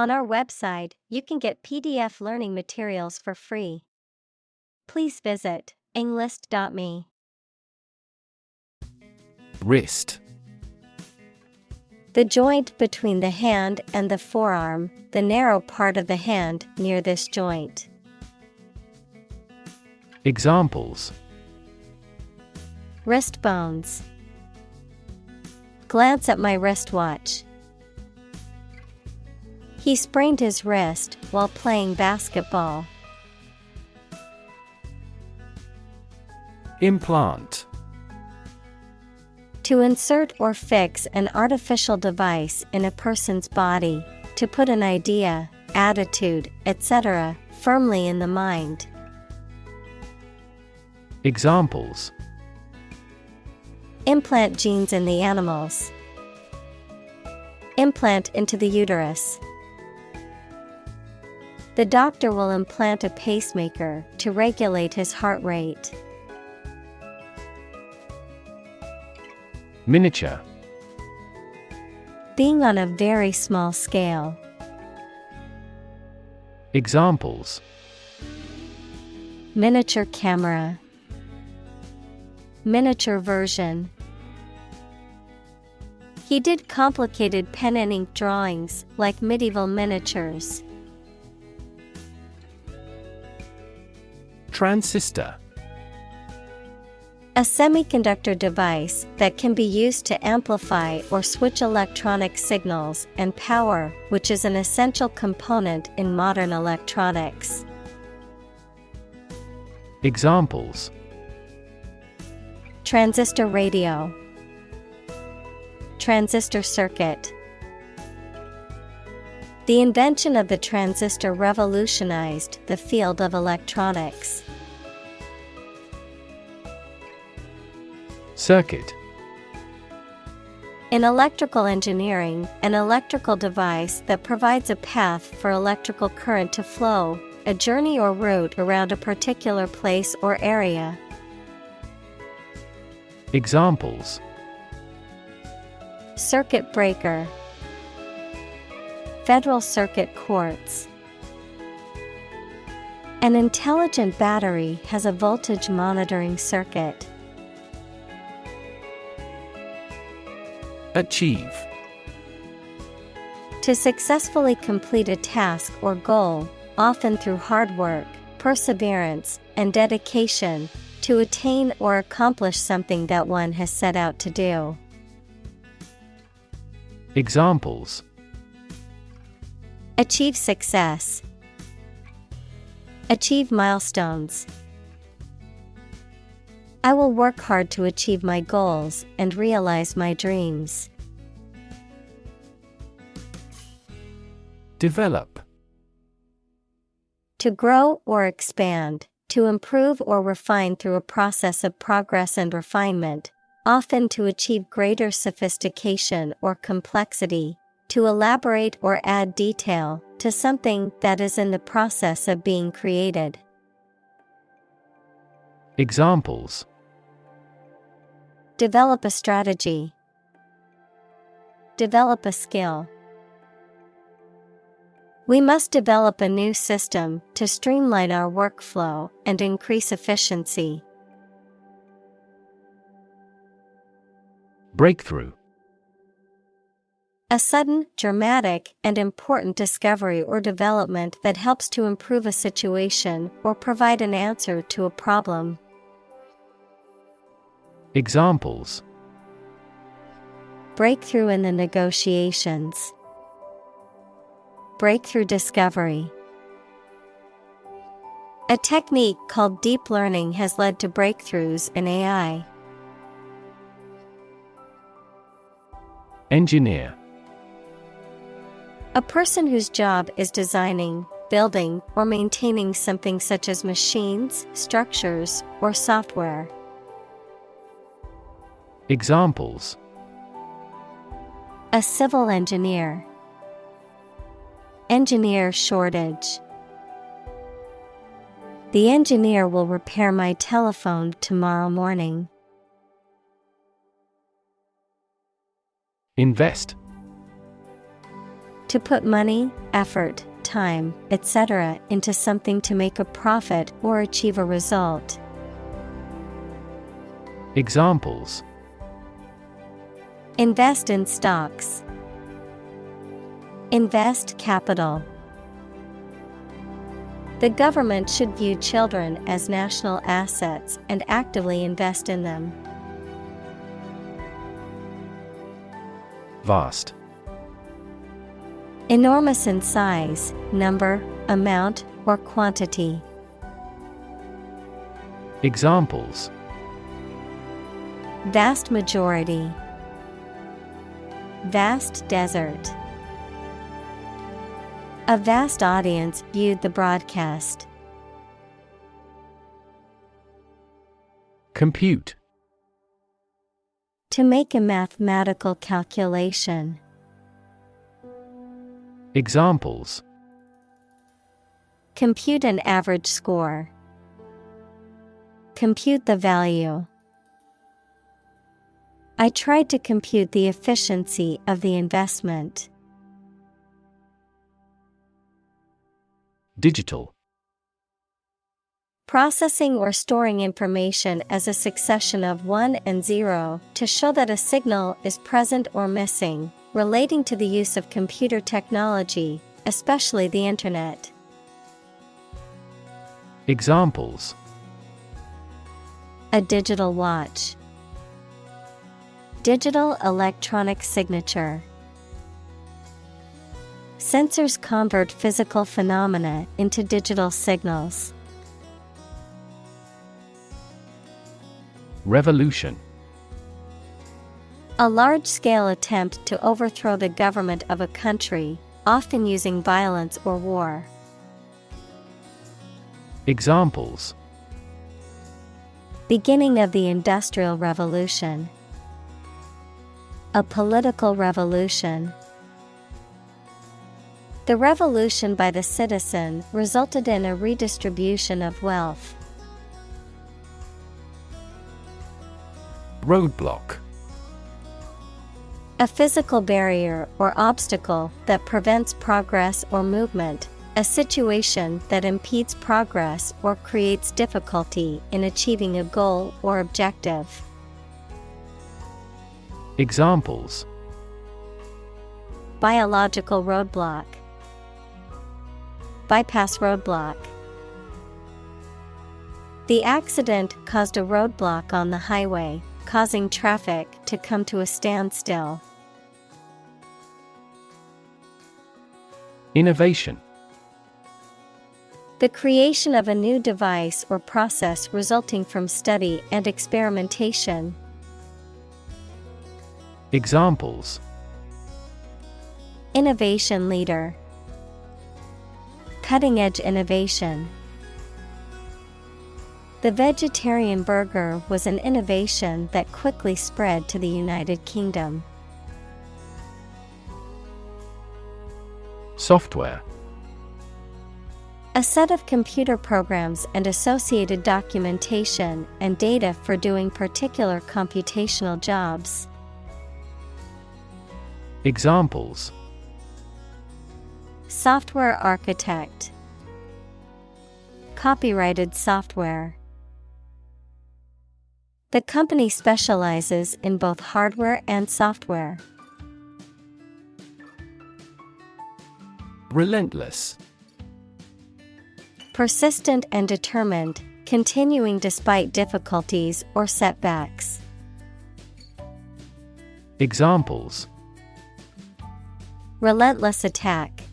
On our website, you can get PDF learning materials for free. Please visit englist.me. Wrist. The joint between the hand and the forearm, the narrow part of the hand near this joint. Examples: Wrist bones. Glance at my wristwatch. He sprained his wrist while playing basketball. Implant. To insert or fix an artificial device in a person's body, to put an idea, attitude, etc., firmly in the mind. Examples: Implant genes in the animals. Implant into the uterus. The doctor will implant a pacemaker to regulate his heart rate. Miniature. Being on a very small scale. Examples: Miniature camera. Miniature version. He did complicated pen and ink drawings like medieval miniatures. Transistor. A semiconductor device that can be used to amplify or switch electronic signals and power, which is an essential component in modern electronics. Examples: Transistor radio. Transistor circuit. The invention of the transistor revolutionized the field of electronics. Circuit. In electrical engineering, an electrical device that provides a path for electrical current to flow, a journey or route around a particular place or area. Examples: Circuit breaker. Federal Circuit courts. An intelligent battery has a voltage monitoring circuit. Achieve. To successfully complete a task or goal, often through hard work, perseverance, and dedication, to attain or accomplish something that one has set out to do. Examples: Achieve success. Achieve milestones. I will work hard to achieve my goals and realize my dreams. Develop. To grow or expand, to improve or refine through a process of progress and refinement, often to achieve greater sophistication or complexity, to elaborate or add detail to something that is in the process of being created. Examples: Develop a strategy. Develop a skill. We must develop a new system to streamline our workflow and increase efficiency. Breakthrough. A sudden, dramatic, and important discovery or development that helps to improve a situation or provide an answer to a problem. Examples: Breakthrough in the negotiations. Breakthrough discovery. A technique called deep learning has led to breakthroughs in AI. Engineer. A person whose job is designing, building, or maintaining something such as machines, structures, or software. Examples: A civil engineer. Engineer shortage. The engineer will repair my telephone tomorrow morning. Invest. To put money, effort, time, etc. into something to make a profit or achieve a result. Examples: Invest in stocks. Invest capital. The government should view children as national assets and actively invest in them. Vast. Enormous in size, number, amount, or quantity. Examples: Vast majority. Vast desert. A vast audience viewed the broadcast. Compute. To make a mathematical calculation. Examples: Compute an average score. Compute the value. I tried to compute the efficiency of the investment. Digital. Processing or storing information as a succession of 1 and 0 to show that a signal is present or missing, relating to the use of computer technology, especially the Internet. Examples: A digital watch. Digital electronic signature. Sensors convert physical phenomena into digital signals. Revolution. A large-scale attempt to overthrow the government of a country, often using violence or war. Examples: Beginning of the Industrial Revolution. A political revolution. The revolution by the citizen resulted in a redistribution of wealth. Roadblock. A physical barrier or obstacle that prevents progress or movement, a situation that impedes progress or creates difficulty in achieving a goal or objective. Examples: Biological roadblock. Bypass roadblock. The accident caused a roadblock on the highway, causing traffic to come to a standstill. Innovation. The creation of a new device or process resulting from study and experimentation. Examples: Innovation leader. Cutting-edge innovation. The vegetarian burger was an innovation that quickly spread to the United Kingdom. Software. A set of computer programs and associated documentation and data for doing particular computational jobs. Examples: Software architect. Copyrighted software. The company specializes in both hardware and software. Relentless. Persistent and determined, continuing despite difficulties or setbacks. Examples: Relentless attack.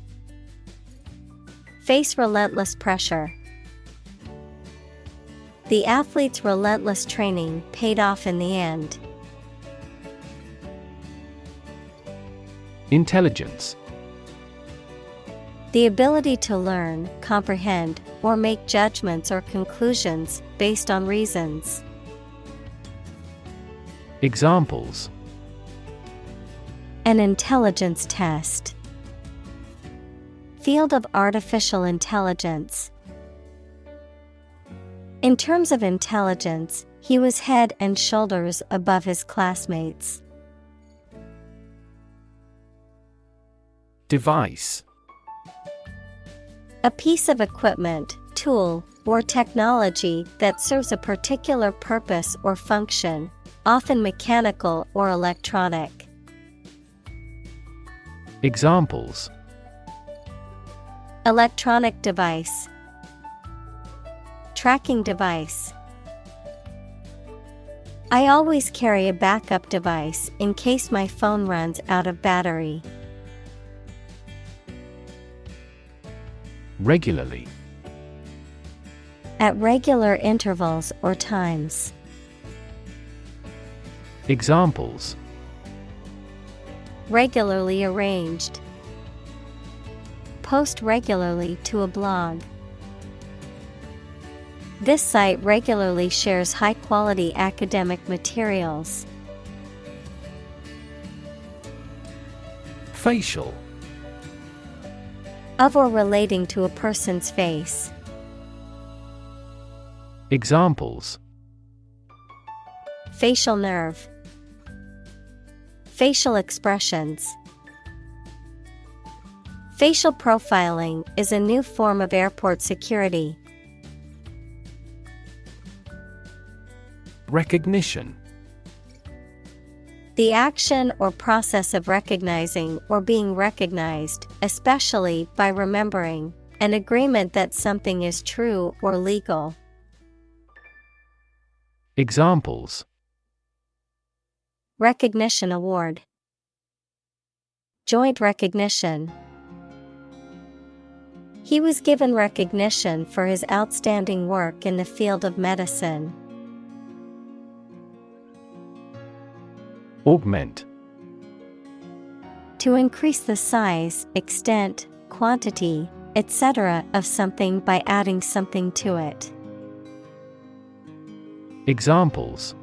Face relentless pressure. The athlete's relentless training paid off in the end. Intelligence. The ability to learn, comprehend, or make judgments or conclusions based on reasons. Examples: An intelligence test. Field of artificial intelligence. In terms of intelligence, he was head and shoulders above his classmates. Device. A piece of equipment, tool, or technology that serves a particular purpose or function, often mechanical or electronic. Examples: Electronic device, tracking device. I always carry a backup device in case my phone runs out of battery. Regularly. At regular intervals or times. Examples: Regularly arranged. Post regularly to a blog. This site regularly shares high-quality academic materials. Facial. Of or relating to a person's face. Examples: Facial nerve. Facial expressions. Facial profiling is a new form of airport security. Recognition. The action or process of recognizing or being recognized, especially by remembering, an agreement that something is true or legal. Examples: Recognition award. Joint recognition. He was given recognition for his outstanding work in the field of medicine. Augment. To increase the size, extent, quantity, etc. of something by adding something to it. Examples: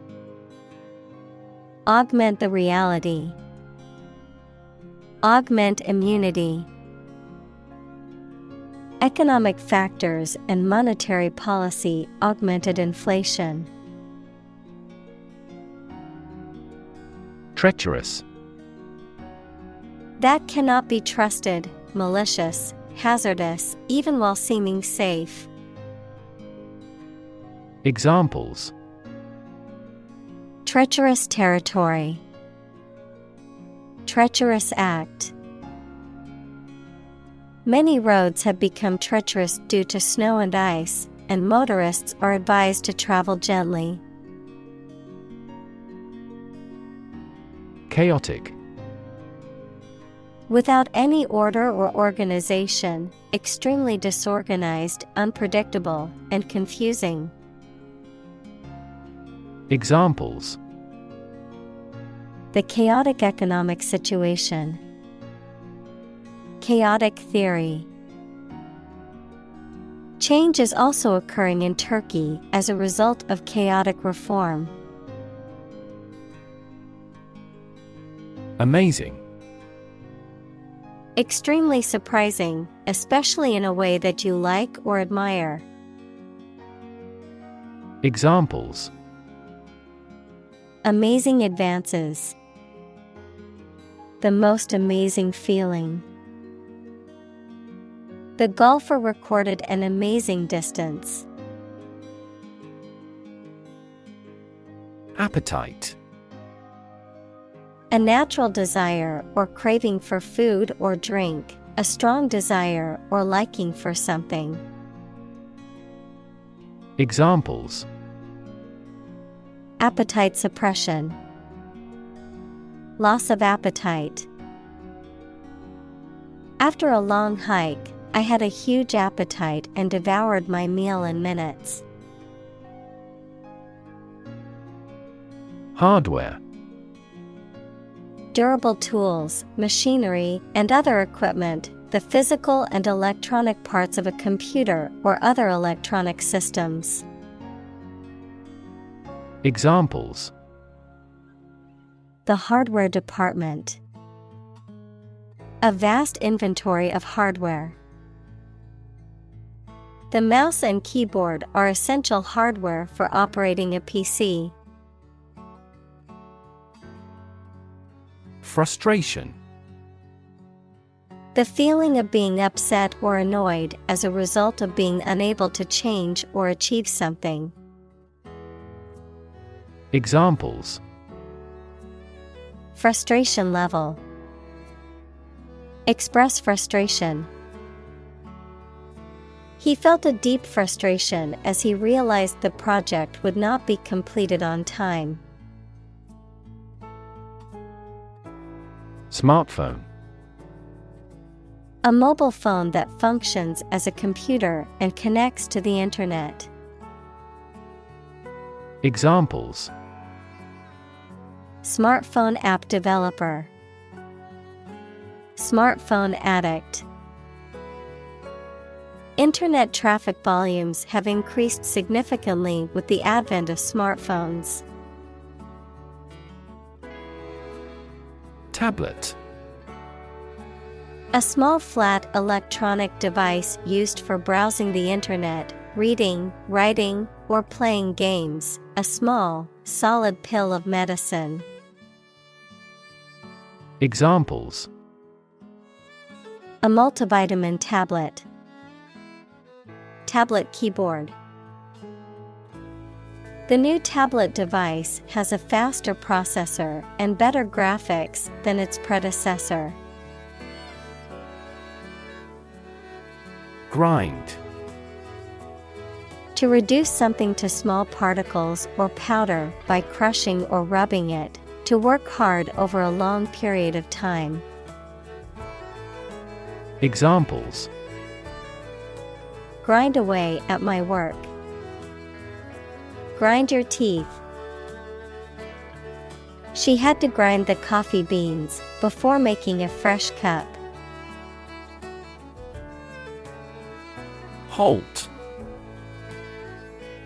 Augment the reality. Augment immunity. Economic factors and monetary policy augmented inflation. Treacherous. That cannot be trusted, malicious, hazardous, even while seeming safe. Examples: Treacherous territory. Treacherous act. Many roads have become treacherous due to snow and ice, and motorists are advised to travel gently. Chaotic. Without any order or organization, extremely disorganized, unpredictable, and confusing. Examples: The chaotic economic situation. Chaotic theory. Change is also occurring in Turkey as a result of chaotic reform. Amazing. Extremely surprising, especially in a way that you like or admire. Examples: Amazing advances. The most amazing feeling. The golfer recorded an amazing distance. Appetite. A natural desire or craving for food or drink, a strong desire or liking for something. Examples: Appetite suppression. Loss of appetite. After a long hike, I had a huge appetite and devoured my meal in minutes. Hardware. Durable tools, machinery, and other equipment, the physical and electronic parts of a computer or other electronic systems. Examples: The hardware department. A vast inventory of hardware. The mouse and keyboard are essential hardware for operating a PC. Frustration. The feeling of being upset or annoyed as a result of being unable to change or achieve something. Examples: Frustration level. Express frustration. He felt a deep frustration as he realized the project would not be completed on time. Smartphone. A mobile phone that functions as a computer and connects to the internet. Examples: Smartphone app developer. Smartphone addict. Internet traffic volumes have increased significantly with the advent of smartphones. Tablet. A small flat electronic device used for browsing the internet, reading, writing, or playing games. A small, solid pill of medicine. Examples: A multivitamin tablet. Tablet keyboard. The new tablet device has a faster processor and better graphics than its predecessor. Grind. To reduce something to small particles or powder by crushing or rubbing it, to work hard over a long period of time. Examples: Grind away at my work. Grind your teeth. She had to grind the coffee beans before making a fresh cup. Halt.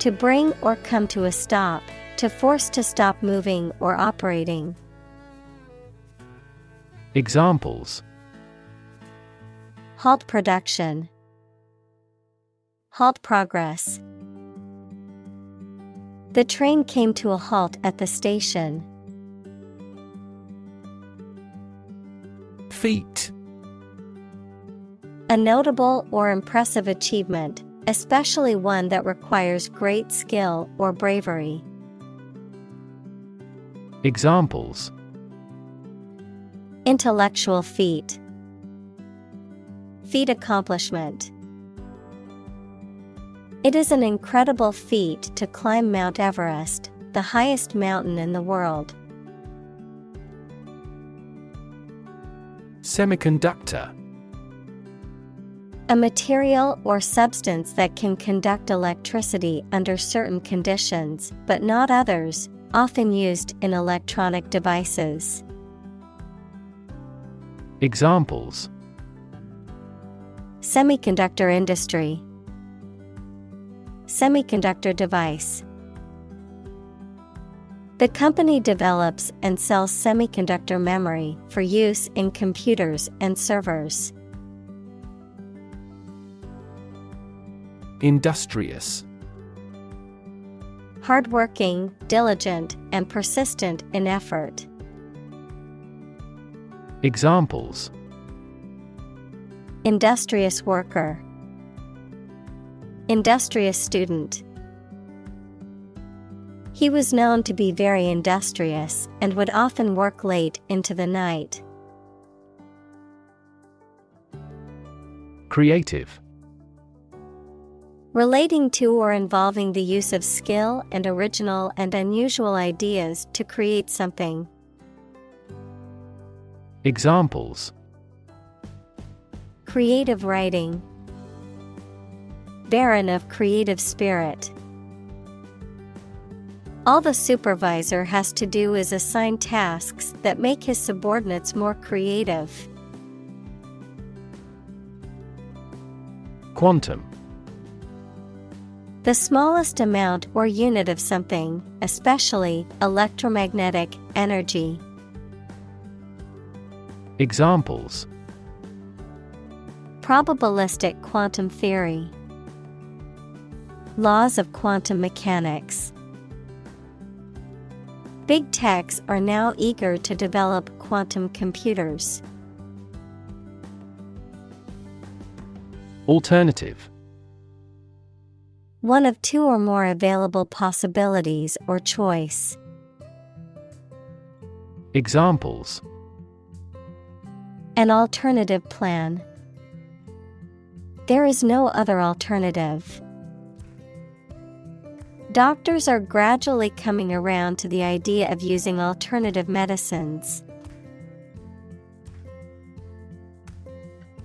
To bring or come to a stop, to force to stop moving or operating. Examples: Halt production. Halt progress. The train came to a halt at the station. Feat. A notable or impressive achievement, especially one that requires great skill or bravery. Examples: Intellectual feat. Feat accomplishment. It is an incredible feat to climb Mount Everest, the highest mountain in the world. Semiconductor. A material or substance that can conduct electricity under certain conditions, but not others, often used in electronic devices. Examples: Semiconductor industry. Semiconductor device. The company develops and sells semiconductor memory for use in computers and servers. Industrious. Hardworking, diligent, and persistent in effort. Examples: Industrious worker. Industrious student. He was known to be very industrious and would often work late into the night. Creative. Relating to or involving the use of skill and original and unusual ideas to create something. Examples: Creative writing. Barren of creative spirit. All the supervisor has to do is assign tasks that make his subordinates more creative. Quantum. The smallest amount or unit of something, especially electromagnetic energy. Examples: Probabilistic quantum theory. Laws of quantum mechanics. Big techs are now eager to develop quantum computers. Alternative. One of two or more available possibilities or choice. Examples. An alternative plan. There is no other alternative. Doctors are gradually coming around to the idea of using alternative medicines.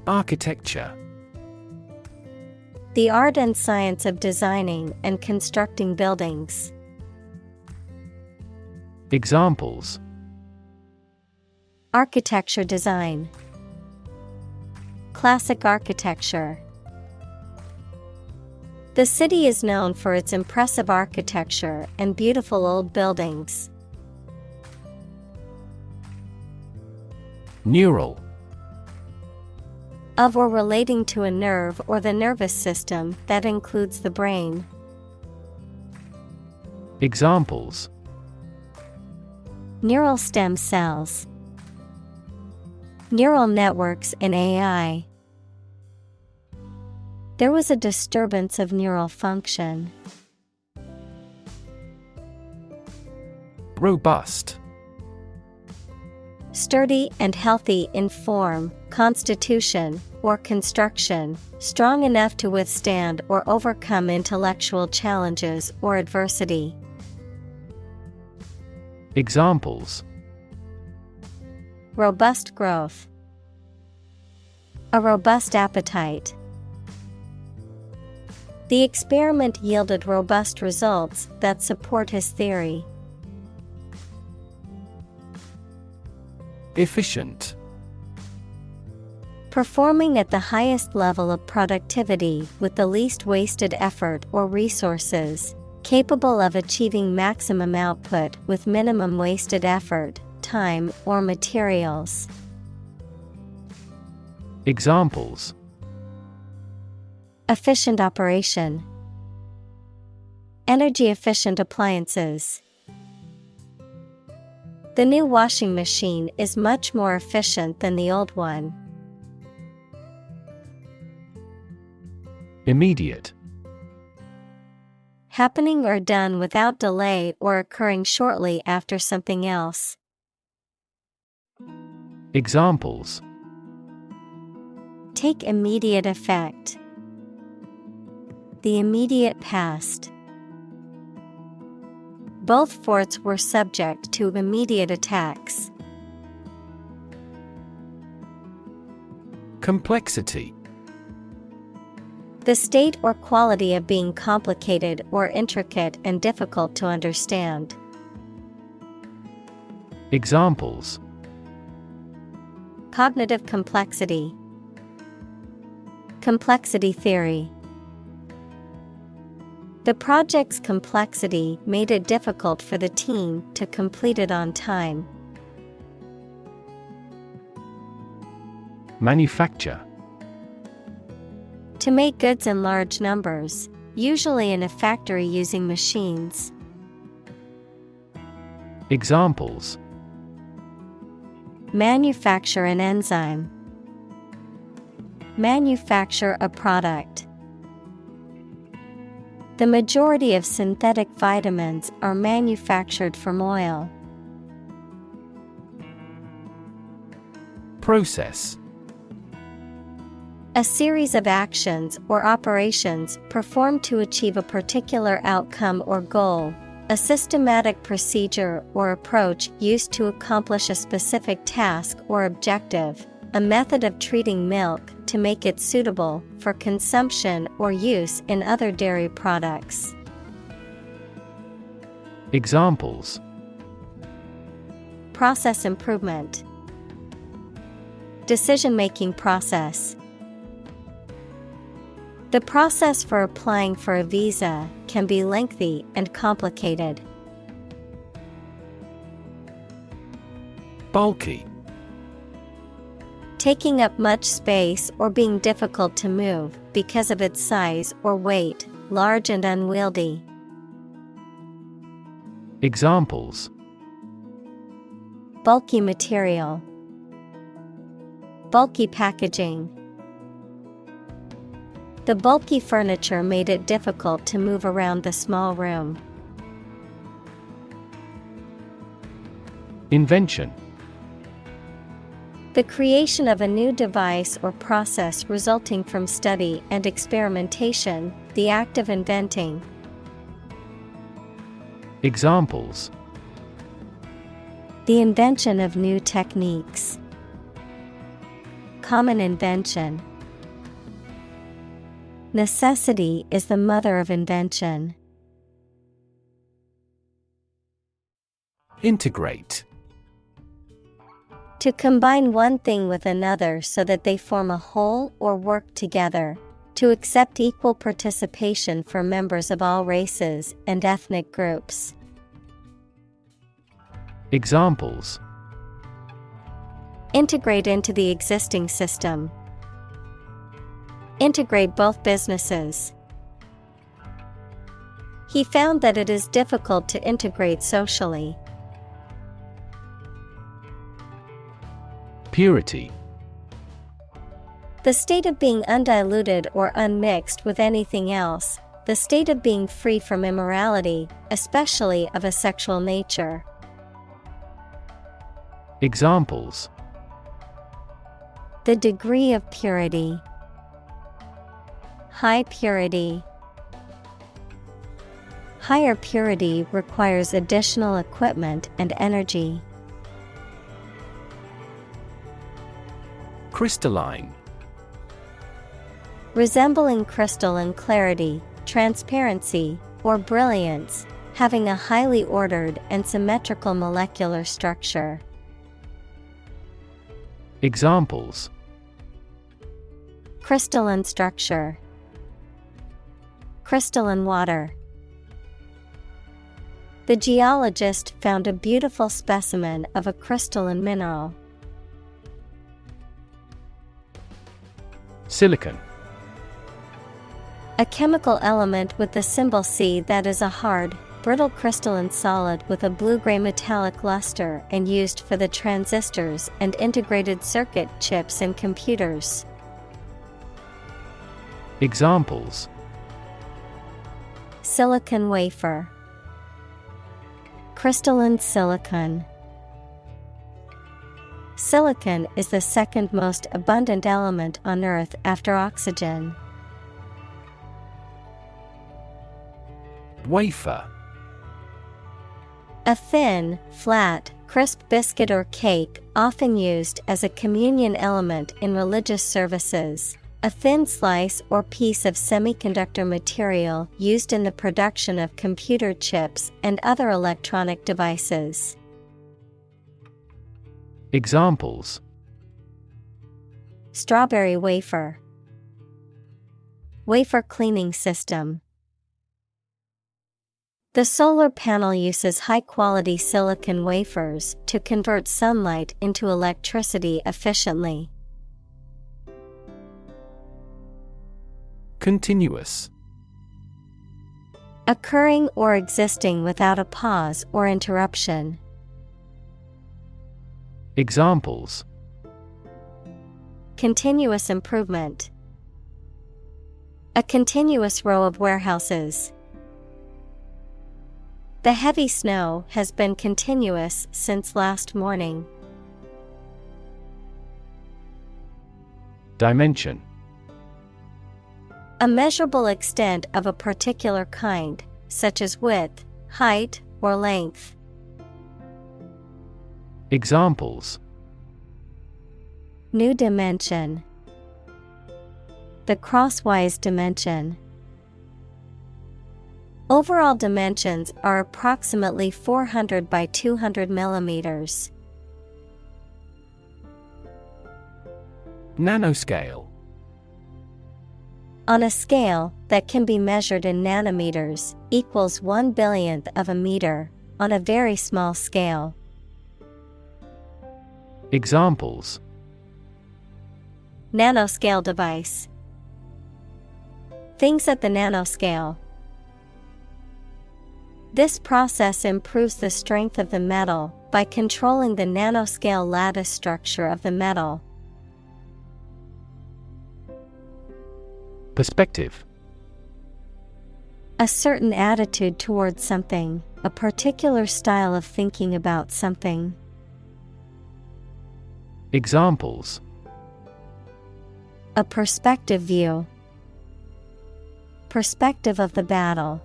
Architecture. The art and science of designing and constructing buildings. Examples. Architecture design. Classic architecture. The city is known for its impressive architecture and beautiful old buildings. Neural. Of or relating to a nerve or the nervous system that includes the brain. Examples. Neural stem cells. Neural networks in AI. There was a disturbance of neural function. Robust. Sturdy and healthy in form, constitution, or construction, strong enough to withstand or overcome intellectual challenges or adversity. Examples. Robust growth. A robust appetite. The experiment yielded robust results that support his theory. Efficient. Performing at the highest level of productivity with the least wasted effort or resources, capable of achieving maximum output with minimum wasted effort, time, or materials. Examples. Efficient operation. Energy efficient appliances. The new washing machine is much more efficient than the old one. Immediate. Happening or done without delay or occurring shortly after something else. Examples. Take immediate effect. The immediate past. Both forts were subject to immediate attacks. Complexity. The state or quality of being complicated or intricate and difficult to understand. Examples. Cognitive complexity. Complexity theory. The project's complexity made it difficult for the team to complete it on time. Manufacture. To make goods in large numbers, usually in a factory using machines. Examples. Manufacture an enzyme. Manufacture a product. The majority of synthetic vitamins are manufactured from oil. Process. A series of actions or operations performed to achieve a particular outcome or goal. A systematic procedure or approach used to accomplish a specific task or objective. A method of treating milk to make it suitable for consumption or use in other dairy products. Examples. Process improvement. Decision-making process. The process for applying for a visa can be lengthy and complicated. Bulky. Taking up much space or being difficult to move because of its size or weight, large and unwieldy. Examples. Bulky material. Bulky packaging. The bulky furniture made it difficult to move around the small room. Invention. The creation of a new device or process resulting from study and experimentation, the act of inventing. Examples. The invention of new techniques. Common invention. Necessity is the mother of invention. Integrate. To combine one thing with another so that they form a whole or work together. To accept equal participation for members of all races and ethnic groups. Examples. Integrate into the existing system. Integrate both businesses. He found that it is difficult to integrate socially. Purity. The state of being undiluted or unmixed with anything else, the state of being free from immorality, especially of a sexual nature. Examples. The degree of purity. High purity. Higher purity requires additional equipment and energy. Crystalline. Resembling crystal in clarity, transparency, or brilliance, having a highly ordered and symmetrical molecular structure. Examples. Crystalline structure. Crystalline water. The geologist found a beautiful specimen of a crystalline mineral. Silicon. A chemical element with the symbol C that is a hard, brittle crystalline solid with a blue-gray metallic luster and used for the transistors and integrated circuit chips in computers. Examples. Silicon wafer. Crystalline silicon. Silicon is the second most abundant element on Earth after oxygen. Wafer. A thin, flat, crisp biscuit or cake, often used as a communion element in religious services. A thin slice or piece of semiconductor material used in the production of computer chips and other electronic devices. Examples. Strawberry wafer. Wafer cleaning system. The solar panel uses high-quality silicon wafers to convert sunlight into electricity efficiently. Continuous. Occurring or existing without a pause or interruption. Examples. Continuous improvement. A continuous row of warehouses. The heavy snow has been continuous since last morning. Dimension. A measurable extent of a particular kind, such as width, height, or length. Examples. New dimension. The crosswise dimension. Overall dimensions are approximately 400 by 200 millimeters. Nanoscale. On a scale that can be measured in nanometers, equals 1/1000th of a meter, on a very small scale. Examples. Nanoscale device. Things at the nanoscale. This process improves the strength of the metal by controlling the nanoscale lattice structure of the metal. Perspective. A certain attitude towards something, a particular style of thinking about something. Examples. A perspective view. Perspective of the battle.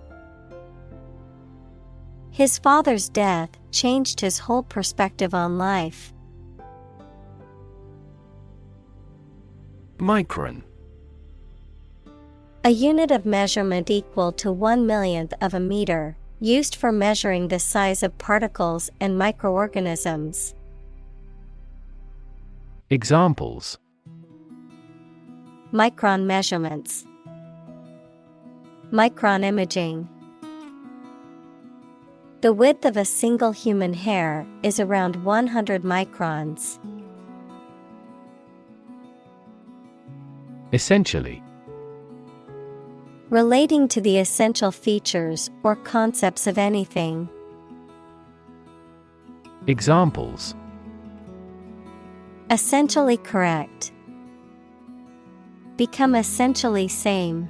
His father's death changed his whole perspective on life. Micron. A unit of measurement equal to 1/1,000,000th of a meter, used for measuring the size of particles and microorganisms. Examples. Micron measurements. Micron imaging. The width of a single human hair is around 100 microns. Essentially. Relating to the essential features or concepts of anything. Examples. Essentially correct. Become essentially same.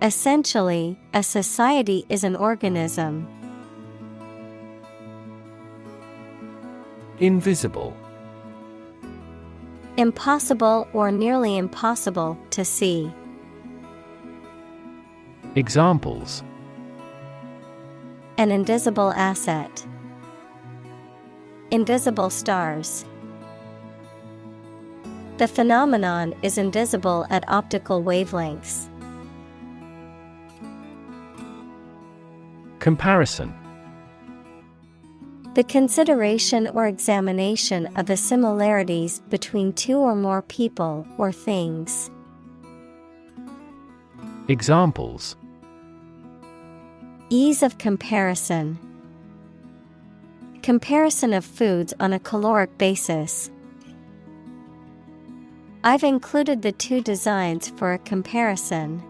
Essentially, a society is an organism. Invisible. Impossible or nearly impossible to see. Examples. An invisible asset. Invisible stars. The phenomenon is invisible at optical wavelengths. Comparison. The consideration or examination of the similarities between two or more people or things. Examples. Ease of comparison. Comparison of foods on a caloric basis. I've included the two designs for a comparison.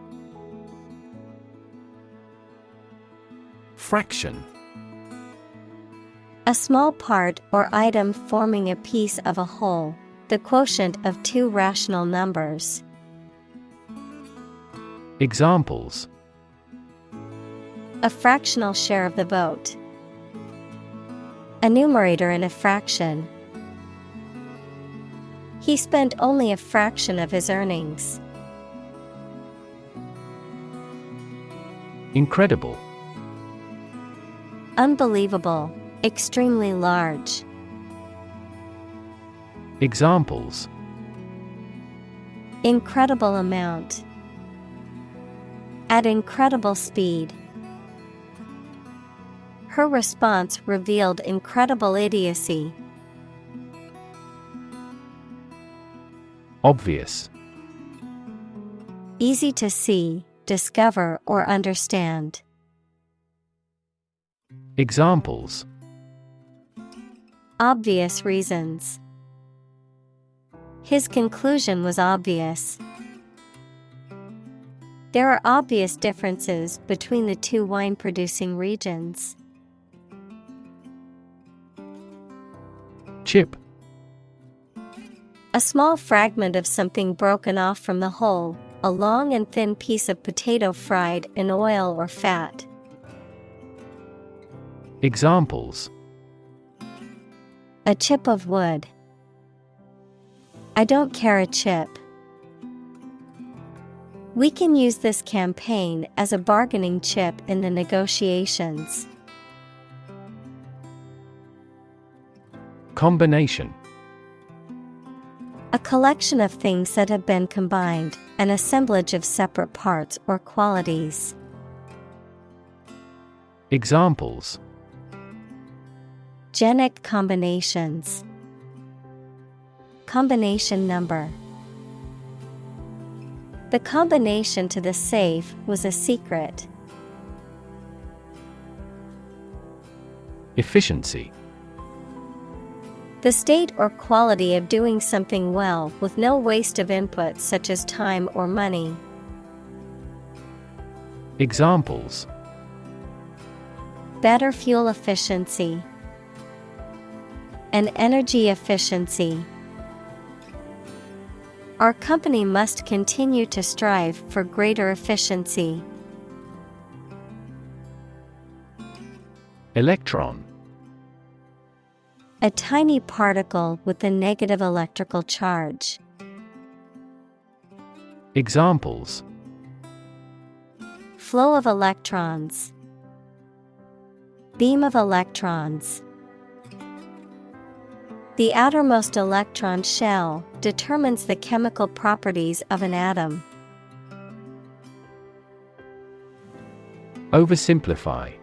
Fraction. A small part or item forming a piece of a whole, the quotient of two rational numbers. Examples. A fractional share of the vote. A numerator in a fraction. He spent only a fraction of his earnings. Incredible. Unbelievable, extremely large. Examples. Incredible amount. At incredible speed. Her response revealed incredible idiocy. Obvious. Easy to see, discover, or understand. Examples. Obvious reasons. His conclusion was obvious. There are obvious differences between the two wine-producing regions. Chip. A small fragment of something broken off from the whole, a long and thin piece of potato fried in oil or fat. Examples. A chip of wood. I don't care a chip. We can use this campaign as a bargaining chip in the negotiations. Combination. A collection of things that have been combined, an assemblage of separate parts or qualities. Examples. Genic combinations. Combination number. The combination to the safe was a secret. Efficiency. The state or quality of doing something well with no waste of input such as time or money. Examples. Better fuel efficiency. An energy efficiency. Our company must continue to strive for greater efficiency. Electron. A tiny particle with a negative electrical charge. Examples: Flow of electrons. Beam of electrons. The outermost electron shell determines the chemical properties of an atom. Oversimplify.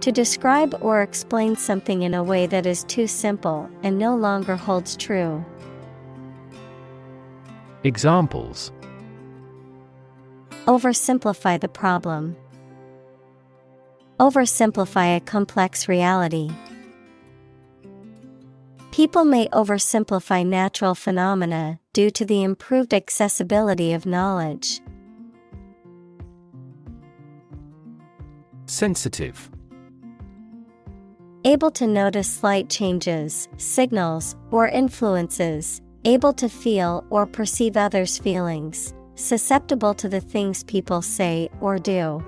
To describe or explain something in a way that is too simple and no longer holds true. Examples: Oversimplify the problem. Oversimplify a complex reality. People may oversimplify natural phenomena due to the improved accessibility of knowledge. Sensitive. Able to notice slight changes, signals, or influences. Able to feel or perceive others' feelings. Susceptible to the things people say or do.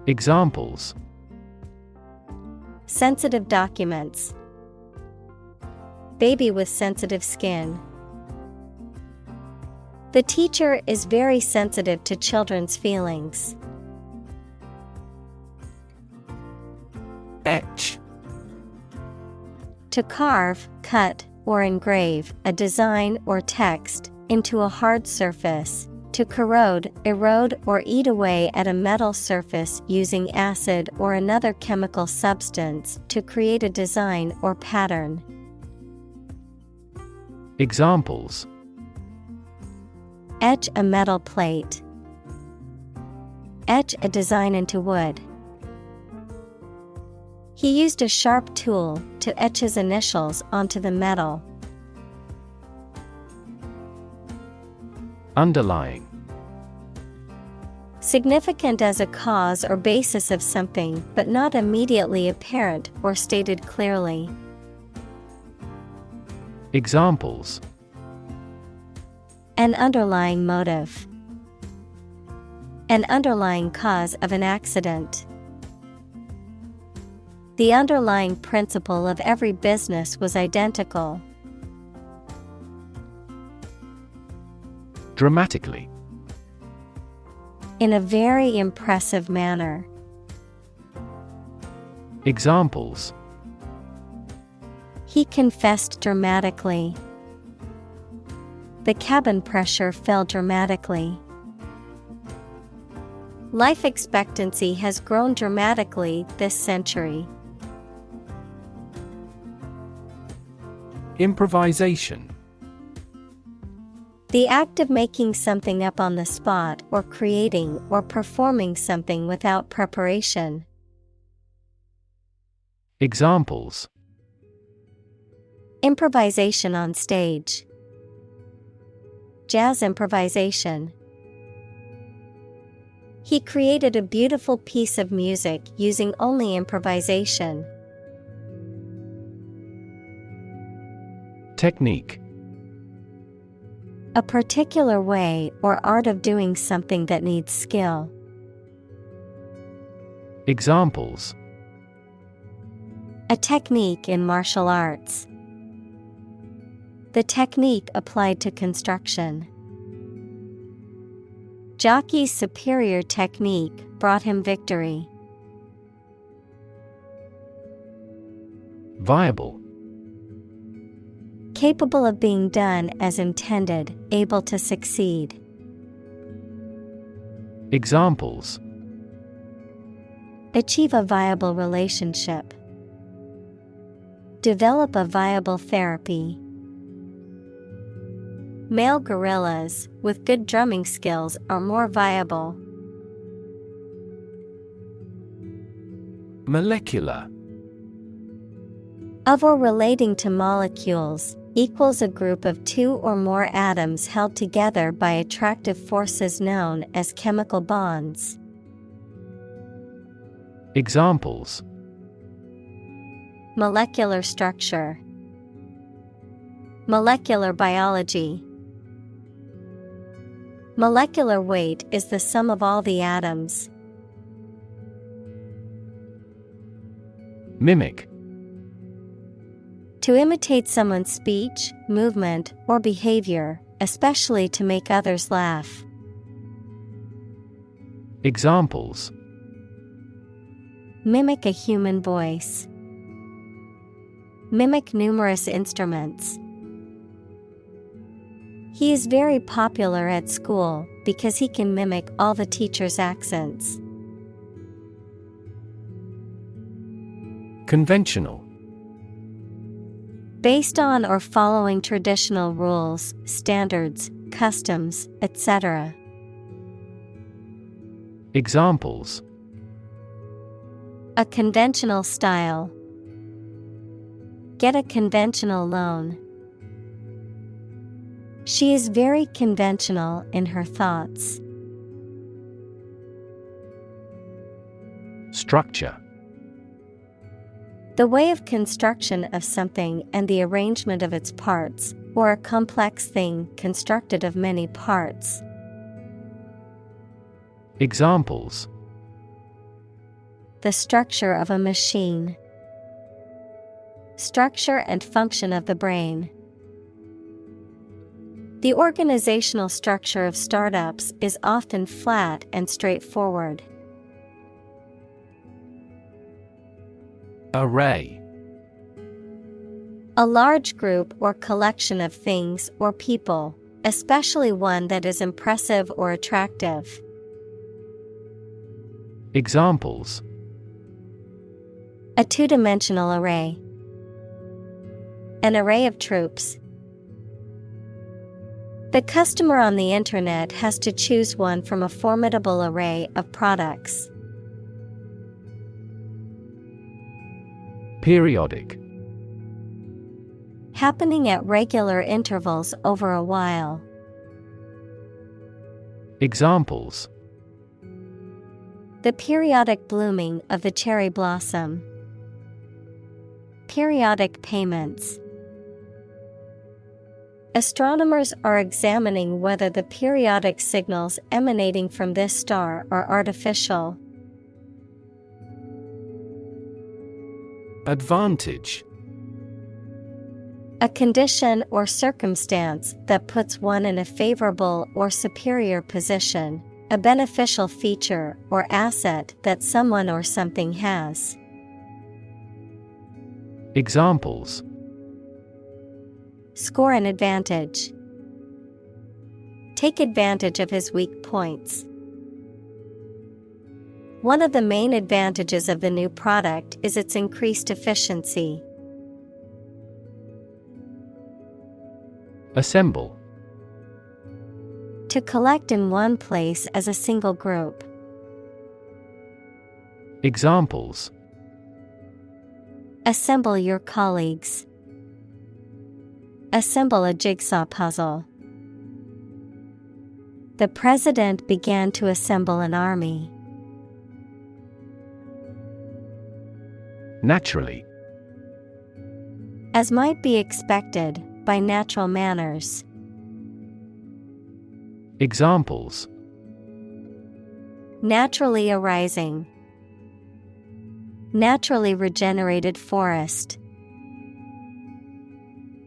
Examples: Sensitive documents. Baby with sensitive skin. The teacher is very sensitive to children's feelings. Etch. To carve, cut, or engrave a design or text into a hard surface. To corrode, erode, or eat away at a metal surface using acid or another chemical substance to create a design or pattern. Examples: Etch a metal plate. Etch a design into wood. He used a sharp tool to etch his initials onto the metal. Underlying. Significant as a cause or basis of something, but not immediately apparent or stated clearly. Examples: An underlying motive. An underlying cause of an accident. The underlying principle of every business was identical. Dramatically. In a very impressive manner. Examples: He confessed dramatically. The cabin pressure fell dramatically. Life expectancy has grown dramatically this century. Improvisation. The act of making something up on the spot or creating or performing something without preparation. Examples: Improvisation on stage. Jazz improvisation. He created a beautiful piece of music using only improvisation. Technique. A particular way or art of doing something that needs skill. Examples: A technique in martial arts. The technique applied to construction. Jockey's superior technique brought him victory. Viable. Capable of being done as intended, able to succeed. Examples: Achieve a viable relationship. Develop a viable therapy. Male gorillas with good drumming skills are more viable. Molecular. Of or relating to molecules, equals a group of two or more atoms held together by attractive forces known as chemical bonds. Examples: Molecular structure. Molecular biology. Molecular weight is the sum of all the atoms. Mimic. To imitate someone's speech, movement, or behavior, especially to make others laugh. Examples: Mimic a human voice. Mimic numerous instruments. He is very popular at school because he can mimic all the teachers' accents. Conventional. Based on or following traditional rules, standards, customs, etc. Examples: A conventional style. Get a conventional loan. She is very conventional in her thoughts. Structure. The way of construction of something and the arrangement of its parts, or a complex thing constructed of many parts. Examples: The structure of a machine. Structure and function of the brain. The organizational structure of startups is often flat and straightforward. Array. A large group or collection of things or people, especially one that is impressive or attractive. Examples: A two-dimensional array. An array of troops. The customer on the internet has to choose one from a formidable array of products. Periodic. Happening at regular intervals over a while. Examples: The periodic blooming of the cherry blossom. Periodic payments. Astronomers are examining whether the periodic signals emanating from this star are artificial. Advantage. A condition or circumstance that puts one in a favorable or superior position, a beneficial feature or asset that someone or something has. Examples: Score an advantage. Take advantage of his weak points. One of the main advantages of the new product is its increased efficiency. Assemble. To collect in one place as a single group. Examples: Assemble your colleagues. Assemble a jigsaw puzzle. The president began to assemble an army. Naturally. As might be expected, by natural manners. Examples: Naturally arising. Naturally regenerated forest.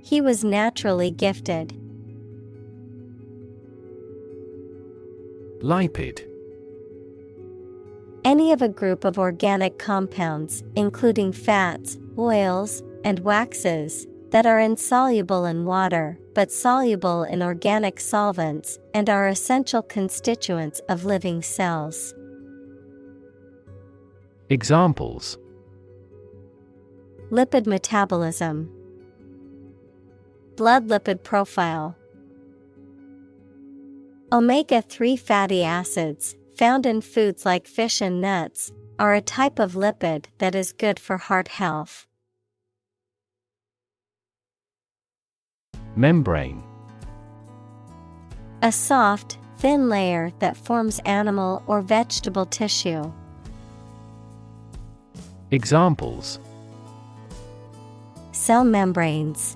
He was naturally gifted. Lipid. Any of a group of organic compounds, including fats, oils, and waxes, that are insoluble in water, but soluble in organic solvents, and are essential constituents of living cells. Examples: Lipid metabolism. Blood lipid profile. Omega-3 fatty acids, found in foods like fish and nuts, are a type of lipid that is good for heart health. Membrane. A soft, thin layer that forms animal or vegetable tissue. Examples: Cell membranes.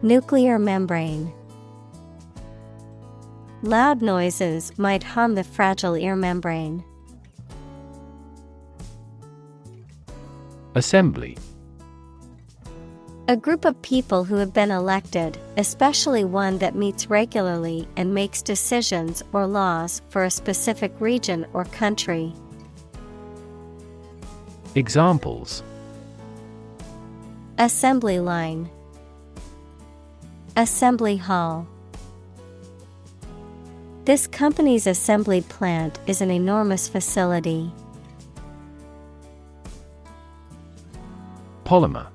Nuclear membrane. Loud noises might harm the fragile ear membrane. Assembly. A group of people who have been elected, especially one that meets regularly and makes decisions or laws for a specific region or country. Examples: Assembly line. Assembly hall. This company's assembly plant is an enormous facility. Polymer.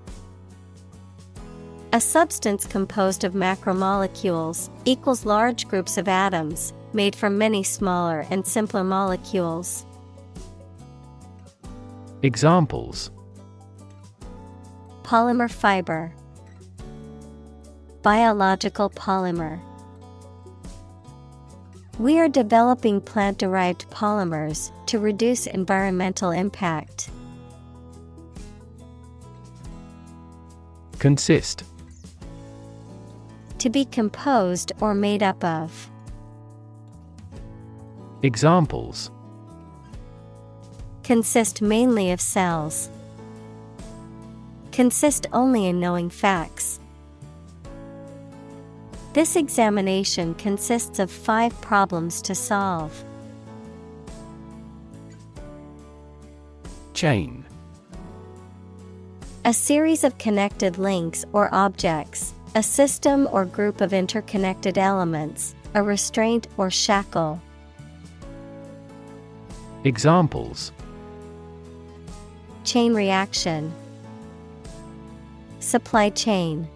A substance composed of macromolecules, equals large groups of atoms, made from many smaller and simpler molecules. Examples: Polymer fiber. Biological polymer. We are developing plant-derived polymers to reduce environmental impact. Consist. To be composed or made up of. Examples: Consist mainly of cells. Consist only in knowing facts. This examination consists of 5 problems to solve. Chain. A series of connected links or objects, a system or group of interconnected elements, a restraint or shackle. Examples: Chain reaction. Supply chain.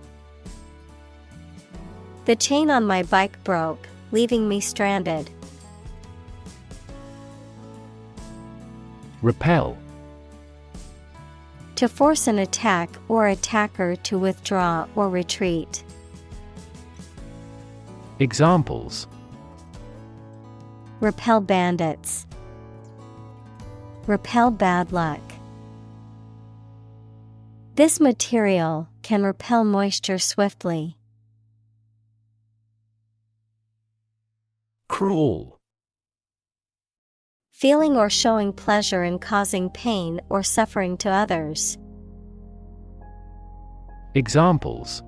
The chain on my bike broke, leaving me stranded. Repel. To force an attack or attacker to withdraw or retreat. Examples: Repel bandits. Repel bad luck. This material can repel moisture swiftly. Cruel. Feeling or showing pleasure in causing pain or suffering to others. Examples: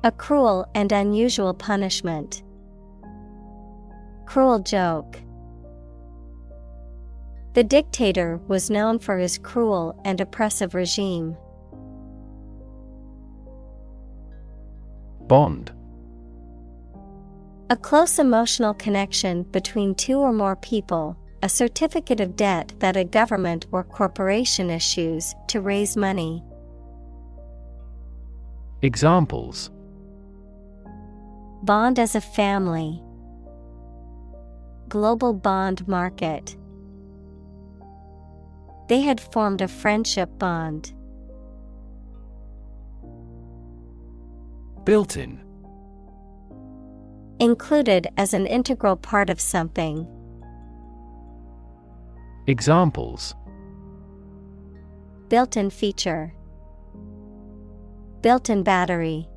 A cruel and unusual punishment. Cruel joke. The dictator was known for his cruel and oppressive regime. Bond. A close emotional connection between 2 or more people, a certificate of debt that a government or corporation issues to raise money. Examples: Bond as a family. Global bond market. They had formed a friendship bond. Built-in. Included as an integral part of something. Examples: Built-in feature. Built-in battery.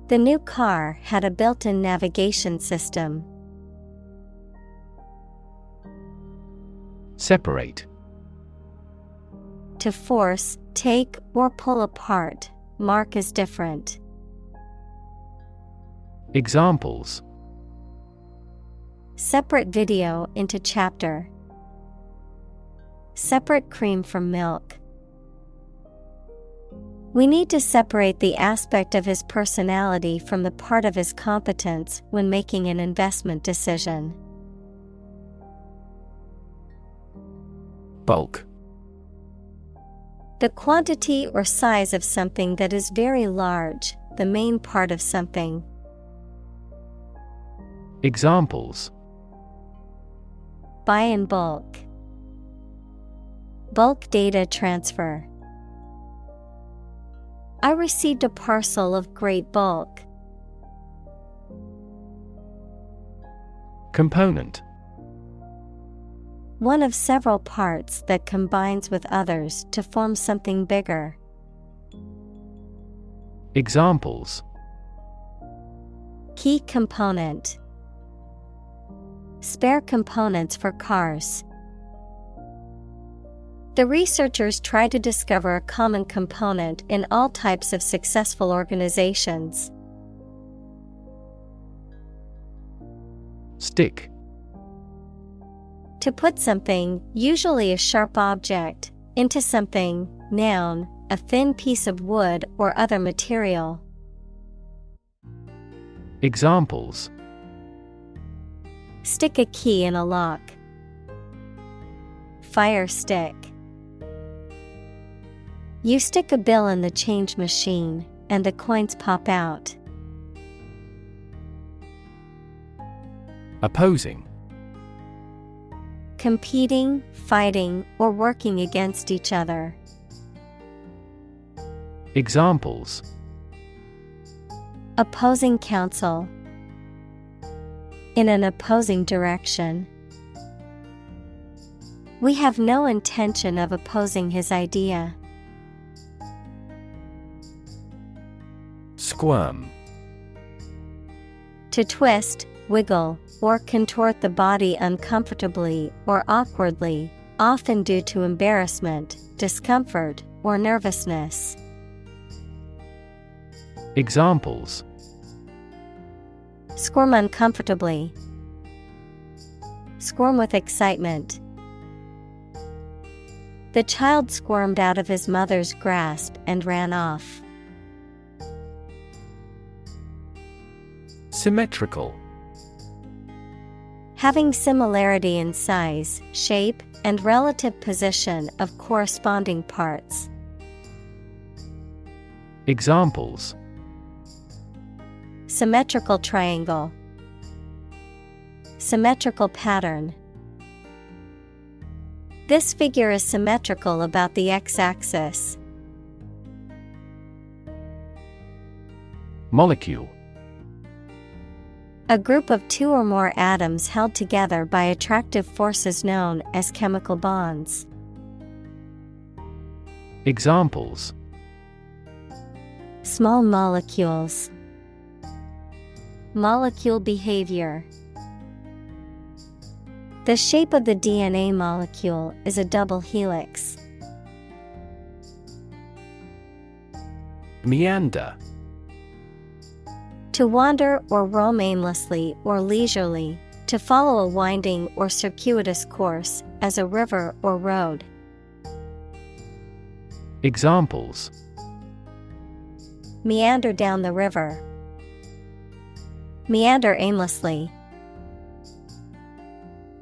The new car had a built-in navigation system. Separate. To force, take, or pull apart, mark as different. Examples: Separate video into chapter. Separate cream from milk. We need to separate the aspect of his personality from the part of his competence when making an investment decision. Bulk. The quantity or size of something that is very large, the main part of something. Examples: Buy in bulk. Bulk data transfer. I received a parcel of great bulk. Component. One of several parts that combines with others to form something bigger. Examples. Key component. Spare components for cars. The researchers try to discover a common component in all types of successful organizations. Stick. To put something, usually a sharp object, into something, noun, a thin piece of wood or other material. Examples. Stick a key in a lock. Fire stick. You stick a bill in the change machine, and the coins pop out. Opposing. Competing, fighting, or working against each other. Examples. Opposing counsel. In an opposing direction. We have no intention of opposing his idea. Squirm. To twist, wiggle, or contort the body uncomfortably or awkwardly, often due to embarrassment, discomfort, or nervousness. Examples. Squirm uncomfortably. Squirm with excitement. The child squirmed out of his mother's grasp and ran off. Symmetrical. Having similarity in size, shape, and relative position of corresponding parts. Examples. Symmetrical triangle. Symmetrical pattern. This figure is symmetrical about the x-axis. Molecule. A group of two or more atoms held together by attractive forces known as chemical bonds. Examples. Small molecules. Molecule behavior. The shape of the DNA molecule is a double helix. Meander. To wander or roam aimlessly or leisurely, to follow a winding or circuitous course, as a river or road. Examples. Meander down the river. Meander aimlessly.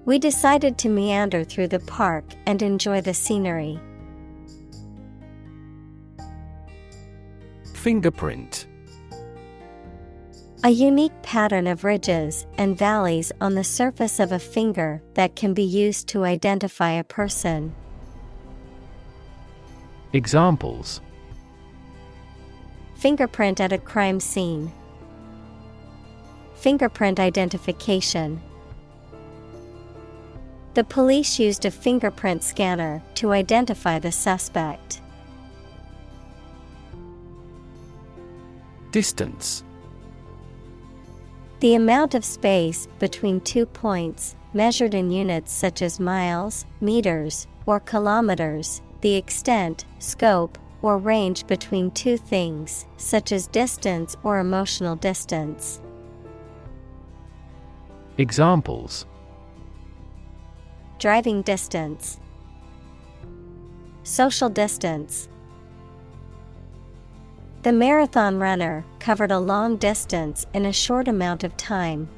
We decided to meander through the park and enjoy the scenery. Fingerprint. A unique pattern of ridges and valleys on the surface of a finger that can be used to identify a person. Examples. Fingerprint at a crime scene. Fingerprint identification. The police used a fingerprint scanner to identify the suspect. Distance. The amount of space between 2 points, measured in units such as miles, meters, or kilometers, the extent, scope, or range between two things, such as distance or emotional distance. Examples. Driving distance. Social distance. The marathon runner covered a long distance in a short amount of time.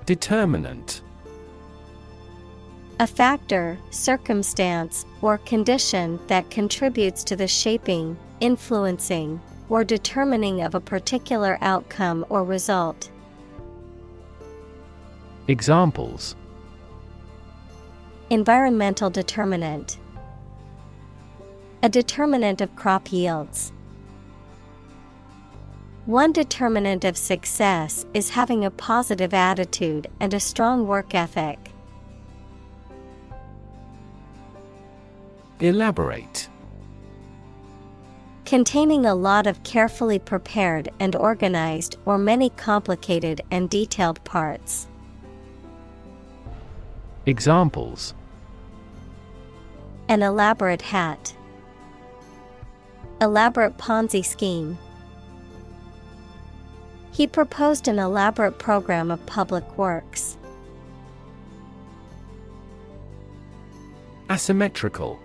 Determinant. A factor, circumstance, or condition that contributes to the shaping, influencing, or determining of a particular outcome or result. Examples. Environmental determinant. A determinant of crop yields. One determinant of success is having a positive attitude and a strong work ethic. Elaborate. Containing a lot of carefully prepared and organized or many complicated and detailed parts. Examples: An elaborate hat. Elaborate Ponzi scheme. He proposed an elaborate program of public works. Asymmetrical.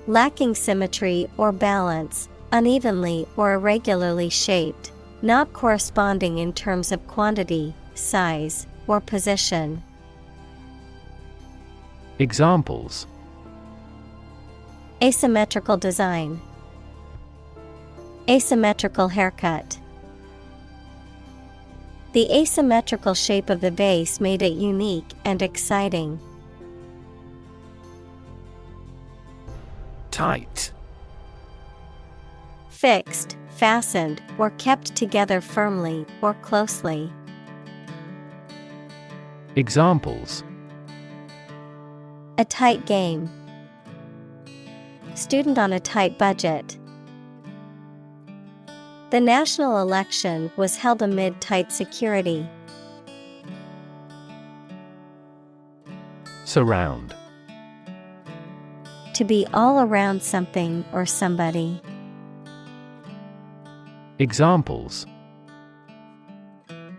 Lacking symmetry or balance, unevenly or irregularly shaped, not corresponding in terms of quantity, size, or position. Examples: Asymmetrical design. Asymmetrical haircut. The asymmetrical shape of the vase made it unique and exciting. Tight. Fixed, fastened, or kept together firmly or closely. Examples: A tight game. Student on a tight budget. The national election was held amid tight security. Surround. To be all around something or somebody. Examples: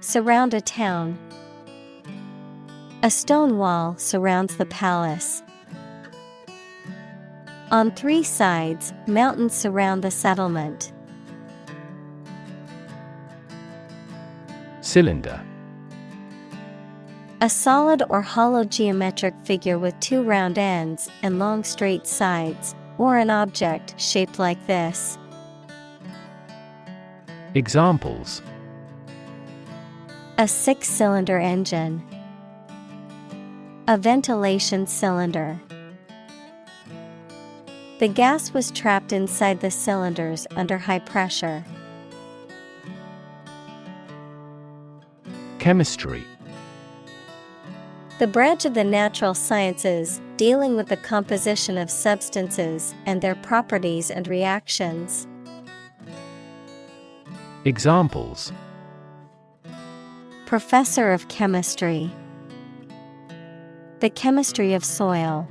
Surround a town. A stone wall surrounds the palace. On 3 sides, mountains surround the settlement. Cylinder. A solid or hollow geometric figure with 2 round ends and long straight sides, or an object shaped like this. Examples: A 6-cylinder engine. A ventilation cylinder. The gas was trapped inside the cylinders under high pressure. Chemistry. The branch of the natural sciences dealing with the composition of substances and their properties and reactions. Examples: Professor of chemistry. The chemistry of soil.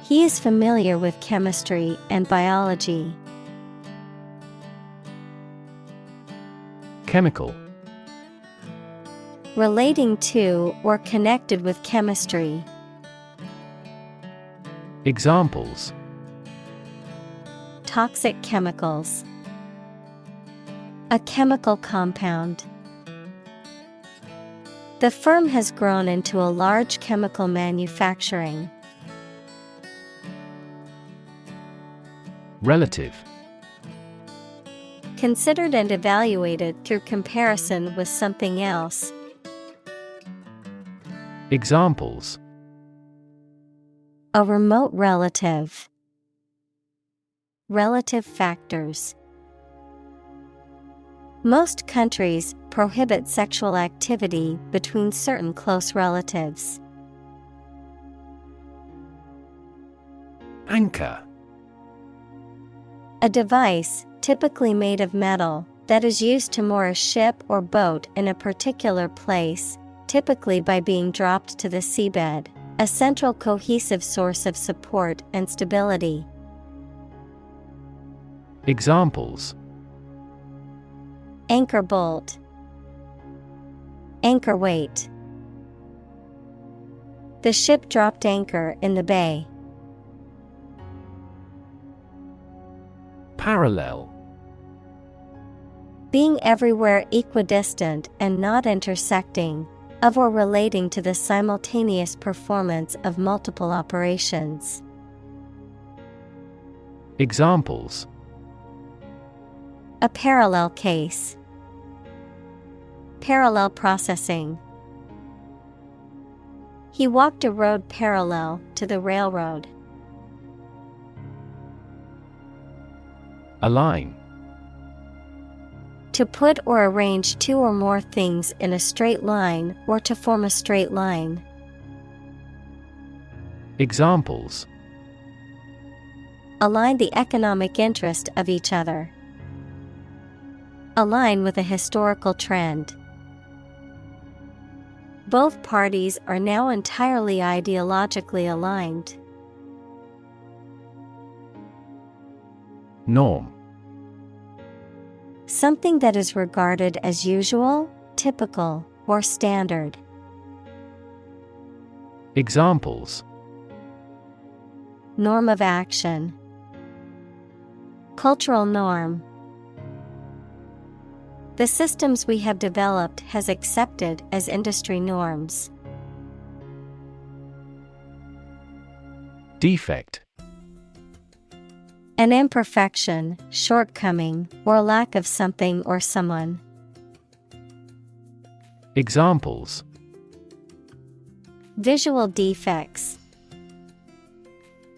He is familiar with chemistry and biology. Chemical. Relating to or connected with chemistry. Examples: Toxic chemicals. A chemical compound. The firm has grown into a large chemical manufacturing. Relative. Considered and evaluated through comparison with something else. Examples: A remote relative. Relative factors. Most countries prohibit sexual activity between certain close relatives. Anchor. A device, typically made of metal, that is used to moor a ship or boat in a particular place, typically by being dropped to the seabed, a central cohesive source of support and stability. Examples: Anchor bolt. Anchor weight. The ship dropped anchor in the bay. Parallel. Being everywhere equidistant and not intersecting, of or relating to the simultaneous performance of multiple operations. Examples: A parallel case. Parallel processing. He walked a road parallel to the railroad. Align. To put or arrange 2 or more things in a straight line or to form a straight line. Examples: Align the economic interest of each other. Align with a historical trend. Both parties are now entirely ideologically aligned. Norm. Something that is regarded as usual, typical, or standard. Examples: Norm of action. Cultural norm. The systems we have developed has accepted as industry norms. Defect. An imperfection, shortcoming, or lack of something or someone. Examples: Visual defects.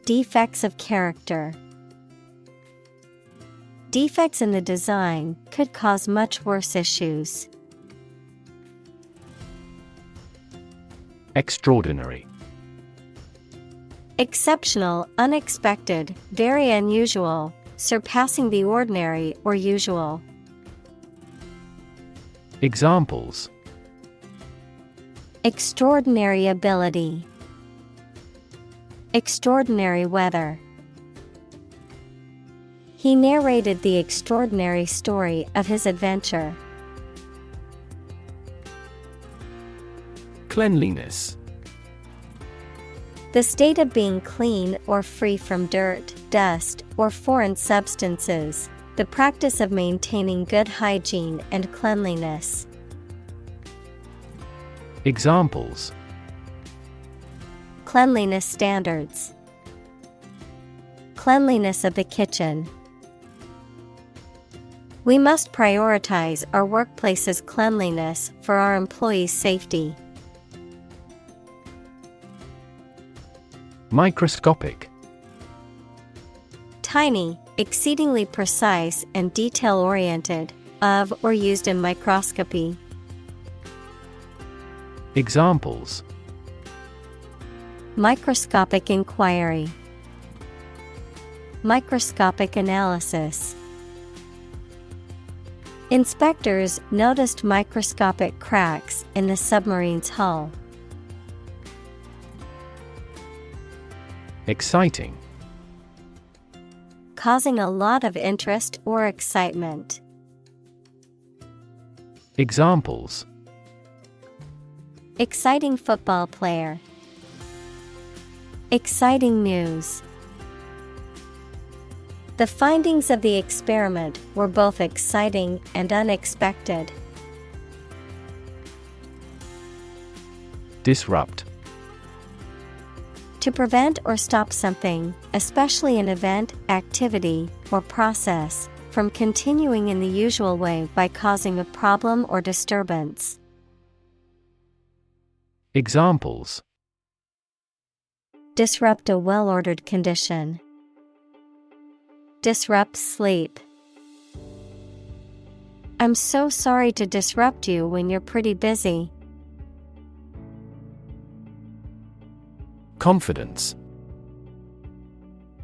Defects of character. Defects in the design could cause much worse issues. Extraordinary. Exceptional, unexpected, very unusual, surpassing the ordinary or usual. Examples: Extraordinary ability. Extraordinary weather. He narrated the extraordinary story of his adventure. Cleanliness. The state of being clean or free from dirt, dust, or foreign substances. The practice of maintaining good hygiene and cleanliness. Examples: Cleanliness standards. Cleanliness of the kitchen. We must prioritize our workplace's cleanliness for our employees' safety. Microscopic. Tiny, exceedingly precise and detail-oriented, of or used in microscopy. Examples: Microscopic inquiry. Microscopic analysis. Inspectors noticed microscopic cracks in the submarine's hull. Exciting. Causing a lot of interest or excitement. Examples: Exciting football player. Exciting news. The findings of the experiment were both exciting and unexpected. Disrupt. To prevent or stop something, especially an event, activity, or process, from continuing in the usual way by causing a problem or disturbance. Examples: Disrupt a well-ordered condition. Disrupt sleep. I'm so sorry to disrupt you when you're pretty busy. Confidence.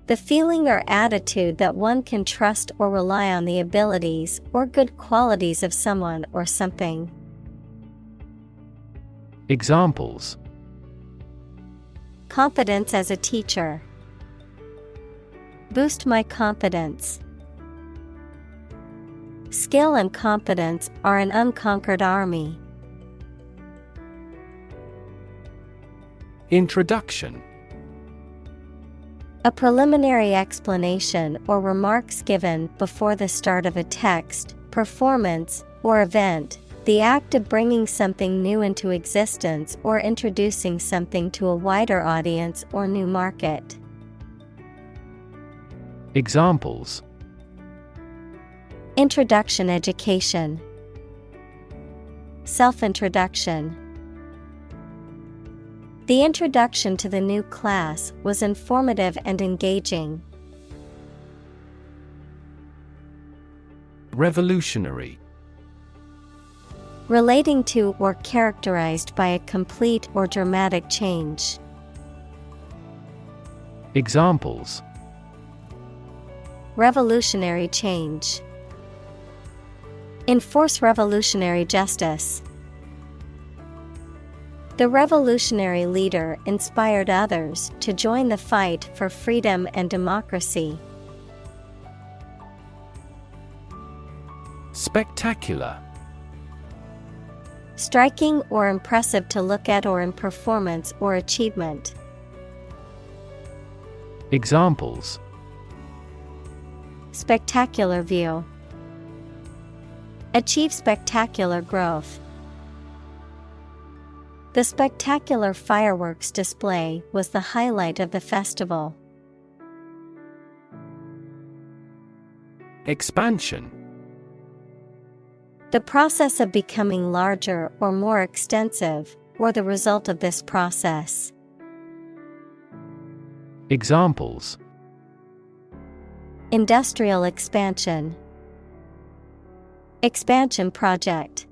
The feeling or attitude that one can trust or rely on the abilities or good qualities of someone or something. Examples: Confidence as a teacher. Boost my confidence. Skill and confidence are an unconquered army. Introduction. A preliminary explanation or remarks given before the start of a text, performance, or event. The act of bringing something new into existence or introducing something to a wider audience or new market. Examples: Introduction education. Self-introduction. The introduction to the new class was informative and engaging. Revolutionary. Relating to or characterized by a complete or dramatic change. Examples: Revolutionary change. Enforce revolutionary justice. The revolutionary leader inspired others to join the fight for freedom and democracy. Spectacular. Striking or impressive to look at or in performance or achievement. Examples: Spectacular view. Achieve spectacular growth. The spectacular fireworks display was the highlight of the festival. Expansion. The process of becoming larger or more extensive, or the result of this process. Examples: Industrial expansion. Expansion project.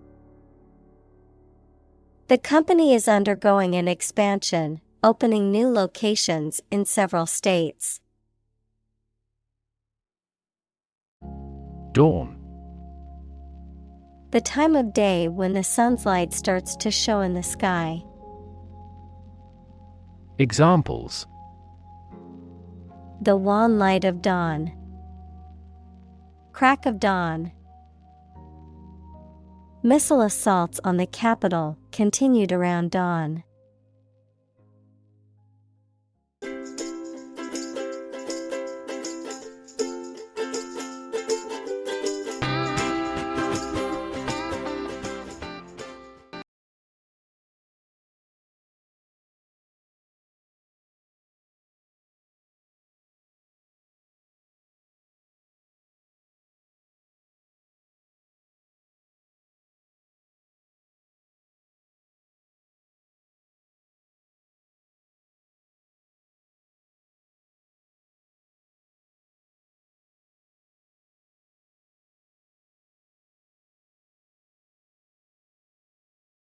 The company is undergoing an expansion, opening new locations in several states. Dawn. The time of day when the sun's light starts to show in the sky. Examples: The wan light of dawn. Crack of dawn. Missile assaults on the capital continued around dawn.